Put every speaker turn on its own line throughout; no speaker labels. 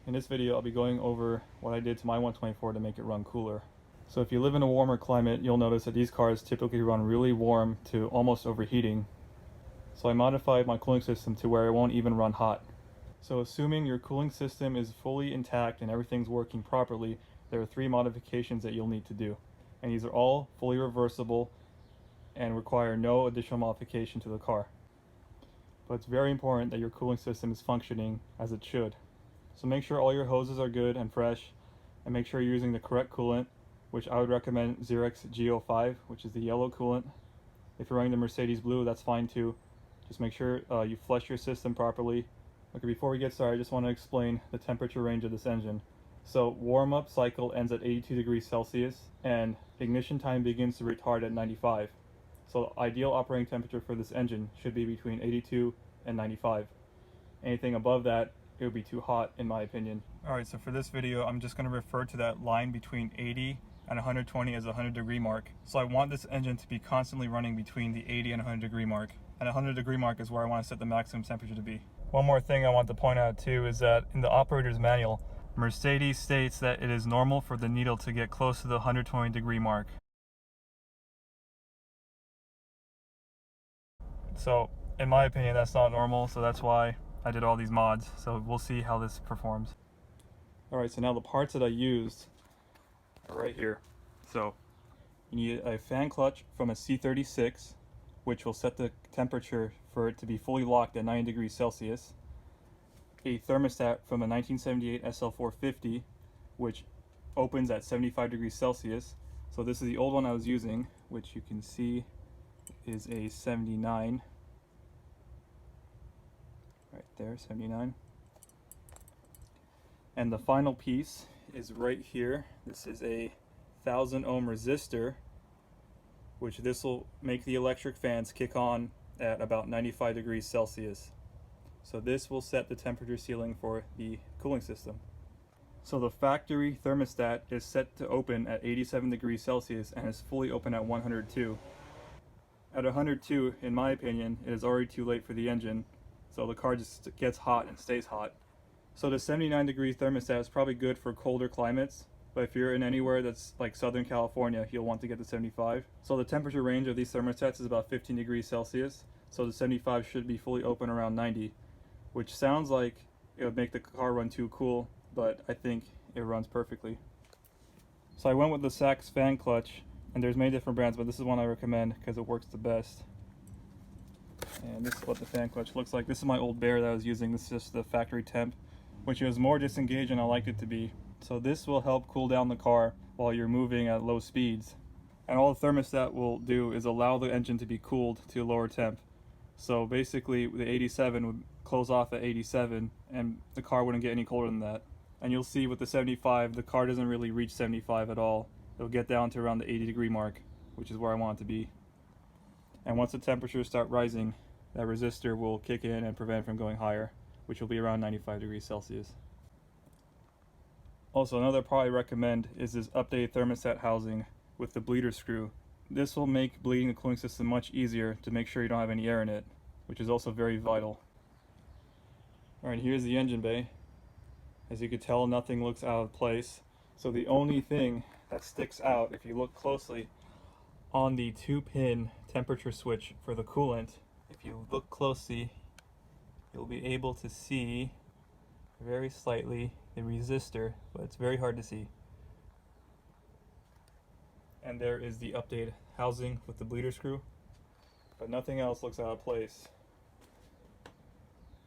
In this video I'll be going over what I did to my 124 to make it run cooler. So if you live in a warmer climate, you'll notice that these cars typically run really warm to almost overheating. So I modified my cooling system to where it won't even run hot. So assuming your cooling system is fully intact and everything's working properly, there are 3 modifications that you'll need to do. And these are all fully reversible and require no additional modification to the car. But it's very important that your cooling system is functioning as it should. So make sure all your hoses are good and fresh, and make sure you're using the correct coolant, which I would recommend Leatherique G05, which is the yellow coolant. If you're running the Mercedes blue, that's fine too. Just make sure you flush your system properly. Okay, before we get started, I just want to explain the temperature range of this engine. So warm-up cycle ends at 82 degrees Celsius, and ignition time begins to retard at 95. So ideal operating temperature for this engine should be between 82 and 95. Anything above that, it would be too hot in my opinion. Alright, so for this video I'm just going to refer to that line between 80 and 120 as the 100-degree mark. So I want this engine to be constantly running between the 80 and 100-degree mark. And 100-degree mark is where I want to set the maximum temperature to be. One more thing I want to point out too is that in the operator's manual, Mercedes states that it is normal for the needle to get close to the 120-degree mark. So in my opinion that's not normal, so that's why I did all these mods. So we'll see how this performs. Alright, so now the parts that I used are right here. So you need a fan clutch from a C36, which will set the temperature for it to be fully locked at 90 degrees Celsius. A thermostat from a 1978 SL450, which opens at 75 degrees Celsius. So this is the old one I was using, which you can see is a 79. Right there, 79. And the final piece is right here. This is a 1000 ohm resistor, which this will make the electric fans kick on at about 95 degrees Celsius. So this will set the temperature ceiling for the cooling system. So the factory thermostat is set to open at 87 degrees Celsius and is fully open at 102. At 102, in my opinion, it is already too late for the engine, so the car just gets hot and stays hot. So the 79 degree thermostat is probably good for colder climates, but if you're in anywhere that's like Southern California, you'll want to get to 75. So the temperature range of these thermostats is about 15 degrees Celsius, so the 75 should be fully open around 90, which sounds like it would make the car run too cool, but I think it runs perfectly. So I went with the Sachs Fan Clutch, and there's many different brands, but this is one I recommend because it works the best. And this is what the fan clutch looks like. This is my old Bear that I was using. This is just the factory temp, which was more disengaged than I liked it to be. So this will help cool down the car while you're moving at low speeds. And all the thermostat will do is allow the engine to be cooled to a lower temp. So basically the 87 would close off at 87 and the car wouldn't get any colder than that. And you'll see with the 75, the car doesn't really reach 75 at all. It'll get down to around the 80-degree mark, which is where I want it to be. And once the temperatures start rising, that resistor will kick in and prevent it from going higher, which will be around 95 degrees Celsius. Also, another part I recommend is this updated thermostat housing with the bleeder screw. This will make bleeding the cooling system much easier to make sure you don't have any air in it, which is also very vital. Alright, here's the engine bay. As you can tell, nothing looks out of place. So the only thing that sticks out, if you look closely, on the 2-pin temperature switch for the coolant, if you look closely, you'll be able to see very slightly the resistor, but it's very hard to see. And there is the updated housing with the bleeder screw, but nothing else looks out of place.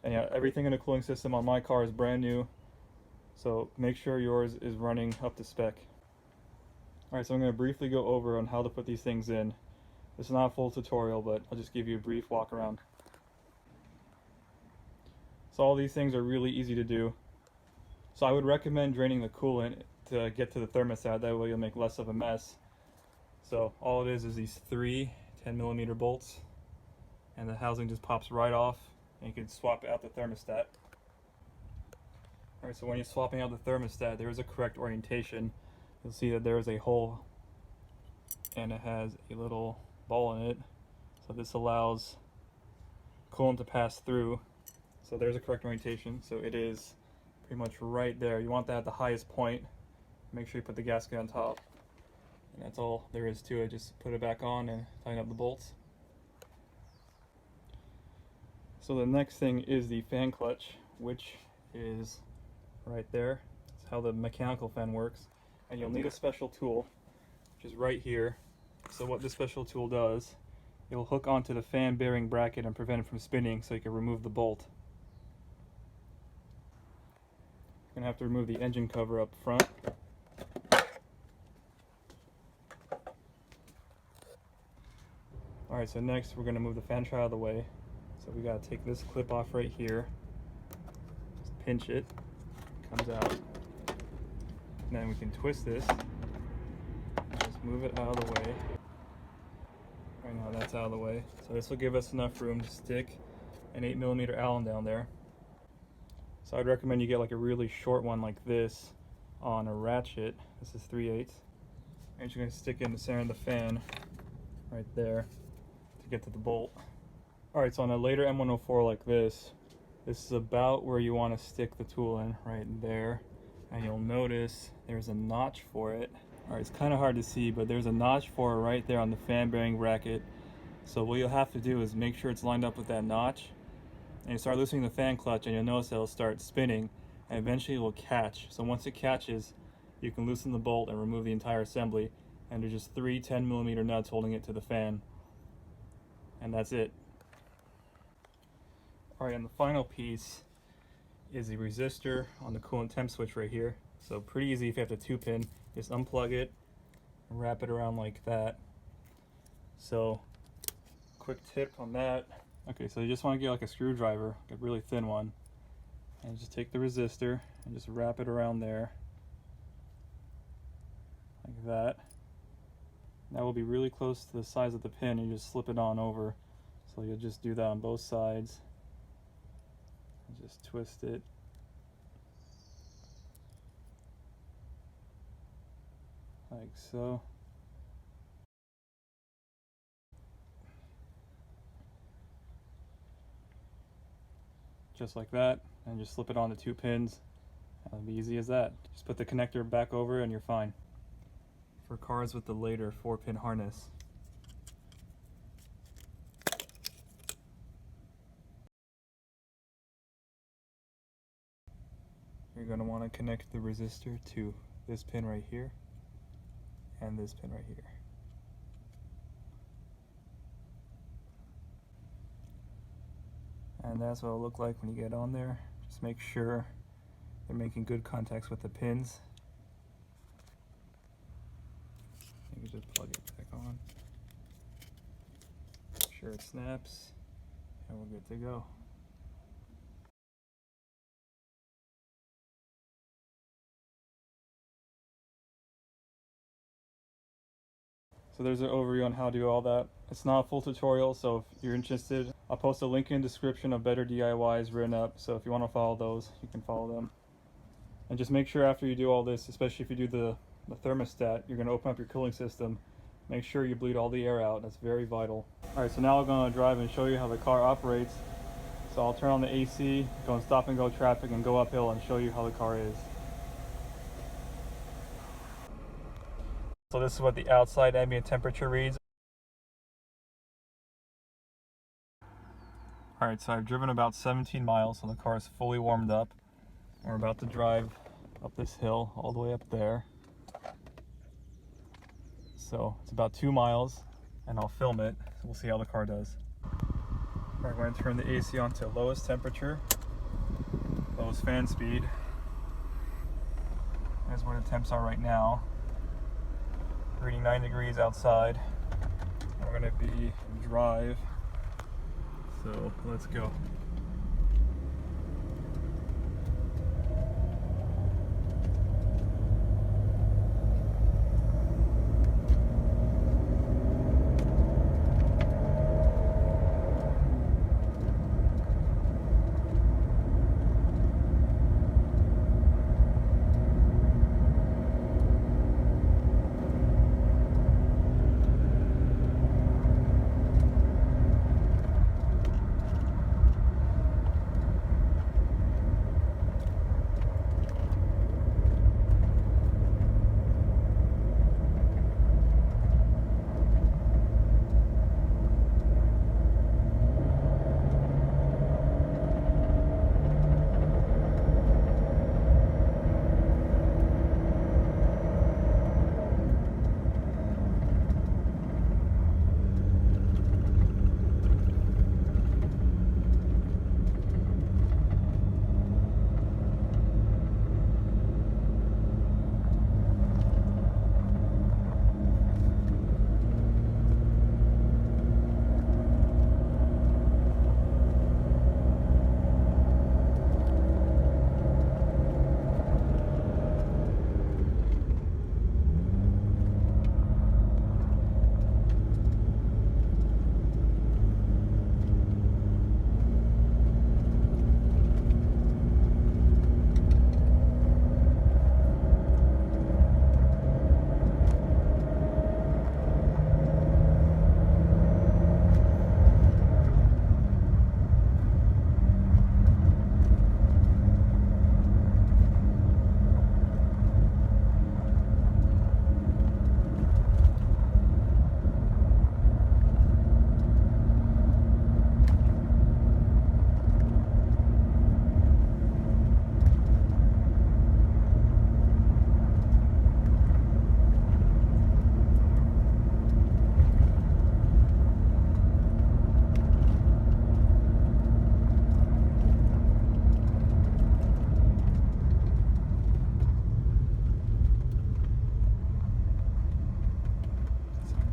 And yeah, everything in the cooling system on my car is brand new, so make sure yours is running up to spec. Alright, so I'm going to briefly go over on how to put these things in. This is not a full tutorial, but I'll just give you a brief walk around. So all these things are really easy to do. So I would recommend draining the coolant to get to the thermostat, that way you'll make less of a mess. So all it is these 3 10mm bolts, and the housing just pops right off, and you can swap out the thermostat. Alright, so when you're swapping out the thermostat, there is a correct orientation. You'll see that there is a hole and it has a little ball in it, so this allows coolant to pass through. So there's a correct orientation, so it is pretty much right there. You want that at the highest point. Make sure you put the gasket on top. And that's all there is to it. Just put it back on and tighten up the bolts. So the next thing is the fan clutch, which is right there. That's how the mechanical fan works. And you'll need a special tool, which is right here. So what this special tool does, it'll hook onto the fan bearing bracket and prevent it from spinning so you can remove the bolt. You're going to have to remove the engine cover up front. Alright, so next we're going to move the fan tray out of the way. So we got to take this clip off right here. Just pinch it. Comes out. And then we can twist this. Just move it out of the way. Right now that's out of the way. So this will give us enough room to stick an 8mm Allen down there. So I'd recommend you get like a really short one like this on a ratchet. This is 3/8. And you're going to stick it in the center of the fan right there to get to the bolt. Alright, so on a later M104 like this is about where you want to stick the tool in, right there. And you'll notice there's a notch for it. Alright, it's kind of hard to see, but there's a notch for it right there on the fan bearing bracket. So what you'll have to do is make sure it's lined up with that notch. And you start loosening the fan clutch and you'll notice that it'll start spinning and eventually it will catch. So once it catches, you can loosen the bolt and remove the entire assembly. And there's just 3 10mm nuts holding it to the fan. And that's it. Alright, and the final piece is the resistor on the coolant temp switch right here. So pretty easy if you have the 2-pin. Just unplug it and wrap it around like that. So quick tip on that. Okay, so you just want to get like a screwdriver, like a really thin one, and just take the resistor and just wrap it around there like that. That will be really close to the size of the pin. You just slip it on over. So you'll just do that on both sides. Just twist it. Like so. Just like that, and just slip it on the 2 pins. It'll be easy as that. Just put the connector back over and you're fine. For cars with the later 4-pin harness, you're going to want to connect the resistor to this pin right here and this pin right here. And that's what it'll look like when you get on there. Just make sure they're making good contacts with the pins. You can just plug it back on. Make sure it snaps, and we're good to go. So there's an overview on how to do all that. It's not a full tutorial, so if you're interested, I'll post a link in the description of better DIYs written up, so if you want to follow those, you can follow them. And just make sure after you do all this, especially if you do the thermostat, you're going to open up your cooling system. Make sure you bleed all the air out. That's very vital. Alright, so now I'm going to drive and show you how the car operates. So I'll turn on the AC, go in stop and go traffic, and go uphill and show you how the car is. So this is what the outside ambient temperature reads. Alright, so I've driven about 17 miles, so the car is fully warmed up. We're about to drive up this hill all the way up there. So it's about 2 miles, and I'll film it, so we'll see how the car does. Alright, we're going to turn the AC on to lowest temperature, lowest fan speed. Here's where the temps are right now. Reading 9 degrees outside. We're going to be in drive, so let's go.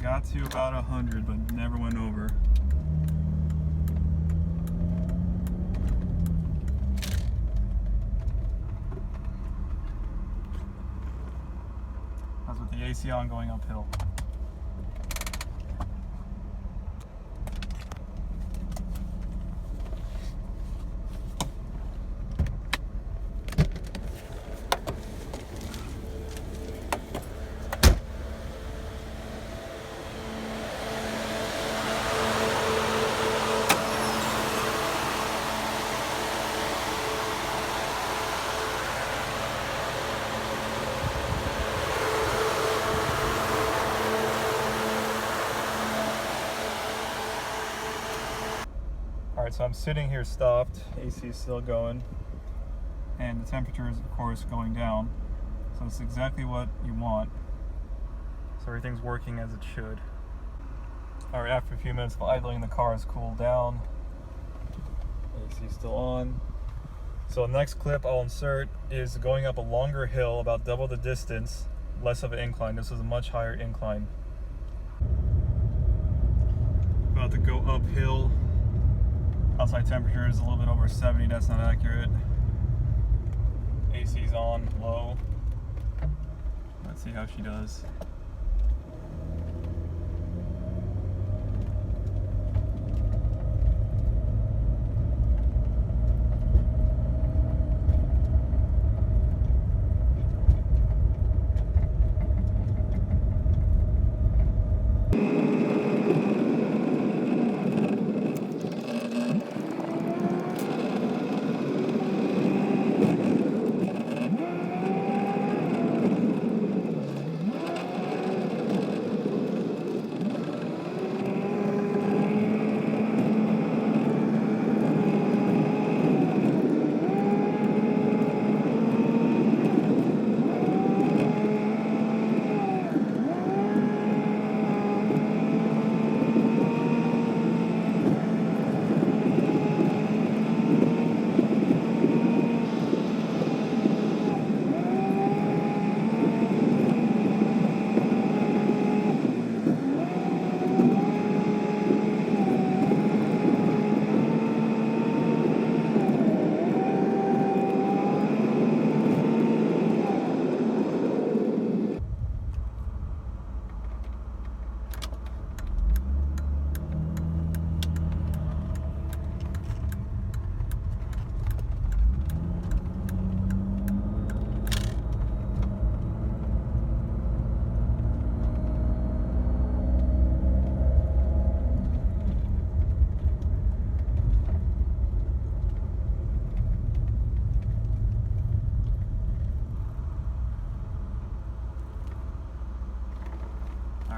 got to about 100, but never went over. That's with the AC on going uphill. Alright, so I'm sitting here stopped, AC is still going, and the temperature is of course going down. So it's exactly what you want. So everything's working as it should. Alright, after a few minutes of idling, the car has cooled down. AC is still on. So the next clip I'll insert is going up a longer hill, about double the distance, less of an incline. This was a much higher incline. About to go uphill. Outside temperature is a little bit over 70, that's not accurate. AC's on, low. Let's see how she does.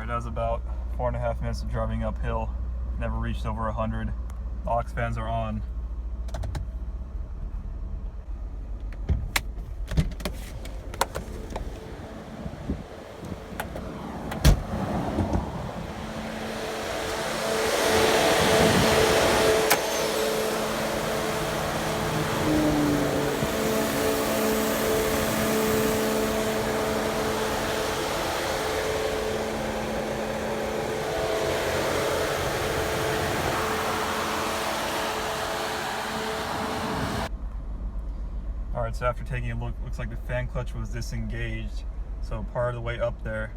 That was about 4.5 minutes of driving uphill. Never reached over 100. The aux fans are on. Alright, so after taking a look, looks like the fan clutch was disengaged. So part of the way up there,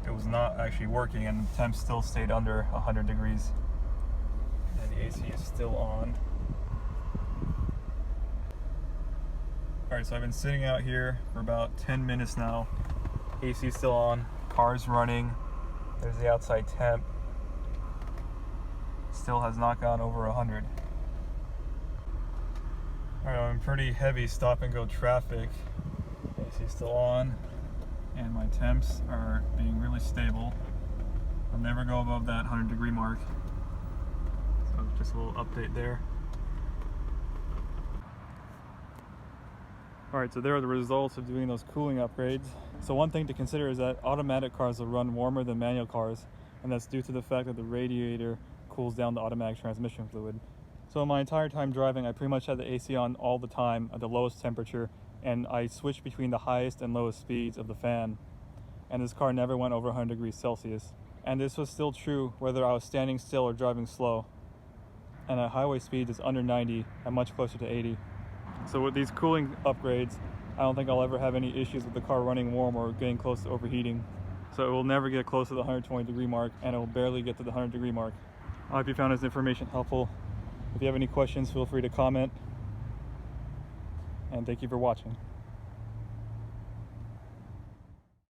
it was not actually working, and the temp still stayed under 100 degrees. And the AC is still on. Alright, so I've been sitting out here for about 10 minutes now. AC is still on, car's running. There's the outside temp. Still has not gone over 100. Alright, I'm in pretty heavy stop and go traffic. AC still on, and my temps are being really stable. I'll never go above that 100 degree mark. So just a little update there. Alright, so there are the results of doing those cooling upgrades. So one thing to consider is that automatic cars will run warmer than manual cars, and that's due to the fact that the radiator cools down the automatic transmission fluid. So my entire time driving, I pretty much had the AC on all the time at the lowest temperature, and I switched between the highest and lowest speeds of the fan. And this car never went over 100 degrees Celsius. And this was still true whether I was standing still or driving slow. And at highway speeds it's under 90 and much closer to 80. So with these cooling upgrades, I don't think I'll ever have any issues with the car running warm or getting close to overheating. So it will never get close to the 120 degree mark, and it will barely get to the 100 degree mark. I hope you found this information helpful. If you have any questions, feel free to comment. And thank you for watching.